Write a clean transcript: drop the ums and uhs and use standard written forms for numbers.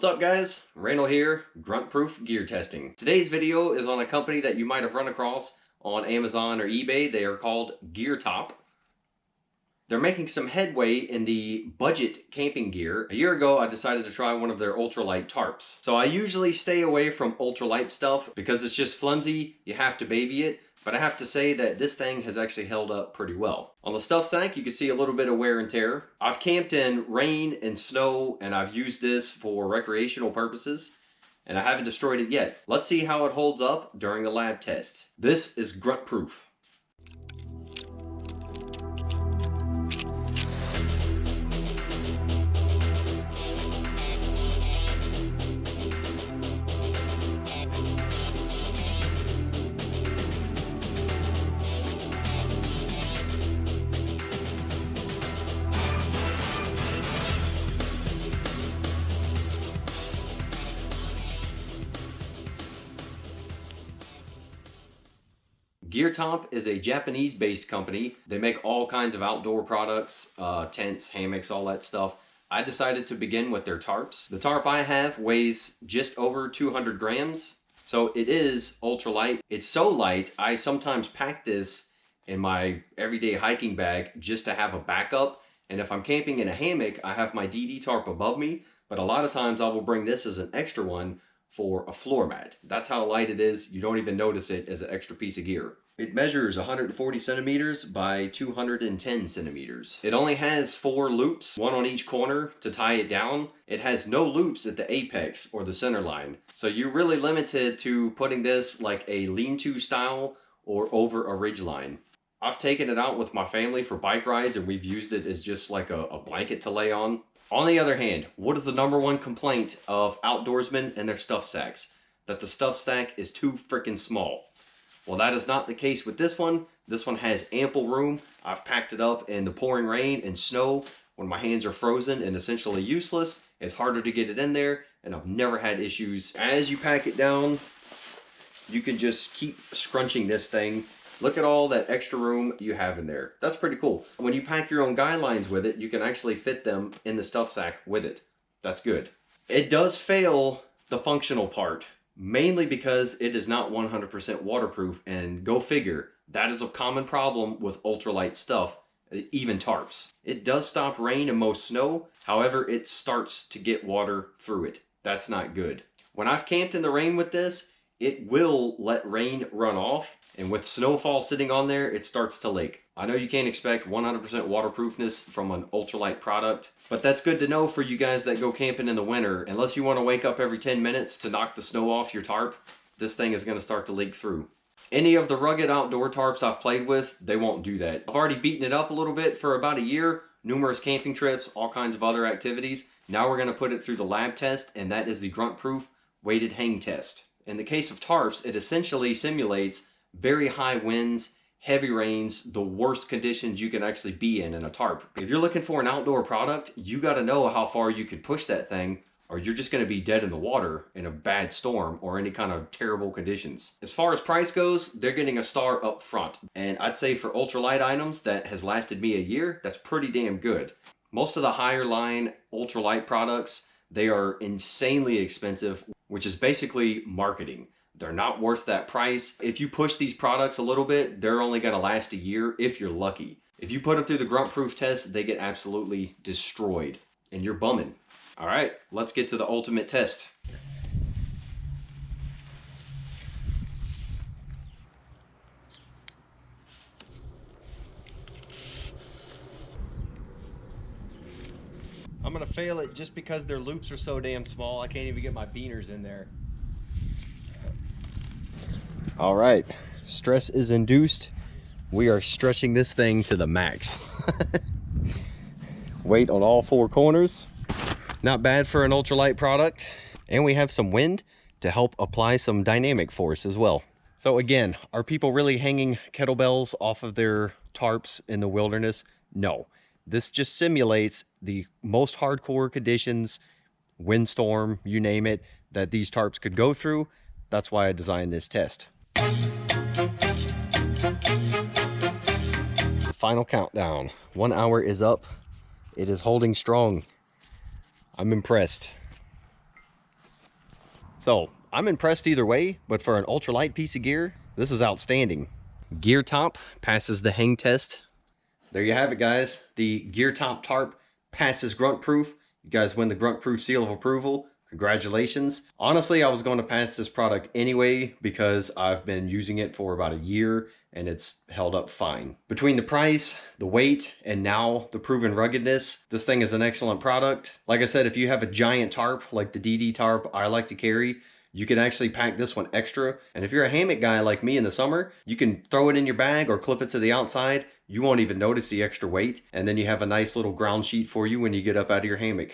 What's up guys? Randall here, Grunt Proof Gear Testing. Today's video is on a company that you might have run across on Amazon or eBay. They are called Top. They're making some headway in the budget camping gear. A year ago, I decided to try one of their ultralight tarps. So I usually stay away from ultralight stuff because it's just flimsy, you have to baby it. But I have to say that this thing has actually held up pretty well. On the stuff sack, you can see a little bit of wear and tear. I've camped in rain and snow, and I've used this for recreational purposes, and I haven't destroyed it yet. Let's see how it holds up during the lab test. This is Grunt Proof. Top is a Japanese-based company. They make all kinds of outdoor products, tents, hammocks, all that stuff. I decided to begin with their tarps. The tarp I have weighs just over 200 grams, so it is ultralight. It's so light, I sometimes pack this in my everyday hiking bag just to have a backup. And if I'm camping in a hammock, I have my DD tarp above me, but a lot of times I will bring this as an extra one for a floor mat. That's how light it is. You don't even notice it as an extra piece of gear. It measures 140 centimeters by 210 centimeters. It only has 4 loops, one on each corner to tie it down. It has no loops at the apex or the center line. So you're really limited to putting this like a lean-to style or over a ridge line. I've taken it out with my family for bike rides and we've used it as just like a blanket to lay on. On the other hand, what is the #1 complaint of outdoorsmen and their stuff sacks? That the stuff sack is too freaking small. Well, that is not the case with this one. This one has ample room. I've packed it up in the pouring rain and snow when my hands are frozen and essentially useless. It's harder to get it in there, and I've never had issues. As you pack it down, you can just keep scrunching this thing. Look at all that extra room you have in there. That's pretty cool. When you pack your own guy lines with it, you can actually fit them in the stuff sack with it. That's good. It does fail the functional part, mainly because it is not 100% waterproof, and go figure, that is a common problem with ultralight stuff, even tarps. It does stop rain and most snow, however, it starts to get water through it. That's not good. When I've camped in the rain with this, it will let rain run off, and with snowfall sitting on there, it starts to leak. I know you can't expect 100% waterproofness from an ultralight product, but that's good to know for you guys that go camping in the winter. Unless you want to wake up every 10 minutes to knock the snow off your tarp, this thing is going to start to leak through. Any of the rugged outdoor tarps I've played with, they won't do that. I've already beaten it up a little bit for about a year, numerous camping trips, all kinds of other activities. Now we're going to put it through the lab test, and that is the Grunt Proof weighted hang test. In the case of tarps, it essentially simulates very high winds, heavy rains, the worst conditions you can actually be in a tarp. If you're looking for an outdoor product, you got to know how far you could push that thing, or you're just going to be dead in the water in a bad storm or any kind of terrible conditions. As far as price goes, they're getting a star up front. And I'd say for ultralight items that has lasted me a year, that's pretty damn good. Most of the higher line ultralight products, they are insanely expensive, which is basically marketing. They're not worth that price. If you push these products a little bit, they're only going to last a year if you're lucky. If you put them through the Grunt Proof test, they get absolutely destroyed, and you're bumming. All right, let's get to the ultimate test. I'm going to fail it just because their loops are so damn small. I can't even get my beaners in there. All right, stress is induced. We are stretching this thing to the max. Weight on all 4 corners. Not bad for an ultralight product. And we have some wind to help apply some dynamic force as well. So again, are people really hanging kettlebells off of their tarps in the wilderness? No. This just simulates the most hardcore conditions, windstorm, you name it, that these tarps could go through. That's why I designed this test. Final countdown. 1 hour is up. It is holding strong. I'm impressed. So I'm impressed either way, but for an ultralight piece of gear, this is outstanding. Gear top passes the hang test. There you have it, guys. The Gear Top Tarp passes grunt proof. You guys win the grunt proof seal of approval. Congratulations. Honestly, I was going to pass this product anyway because I've been using it for about a year and it's held up fine. Between the price, the weight, and now the proven ruggedness, this thing is an excellent product. Like I said, if you have a giant tarp like the DD tarp I like to carry, you can actually pack this one extra. And if you're a hammock guy like me in the summer, you can throw it in your bag or clip it to the outside. You won't even notice the extra weight. And then you have a nice little ground sheet for you when you get up out of your hammock.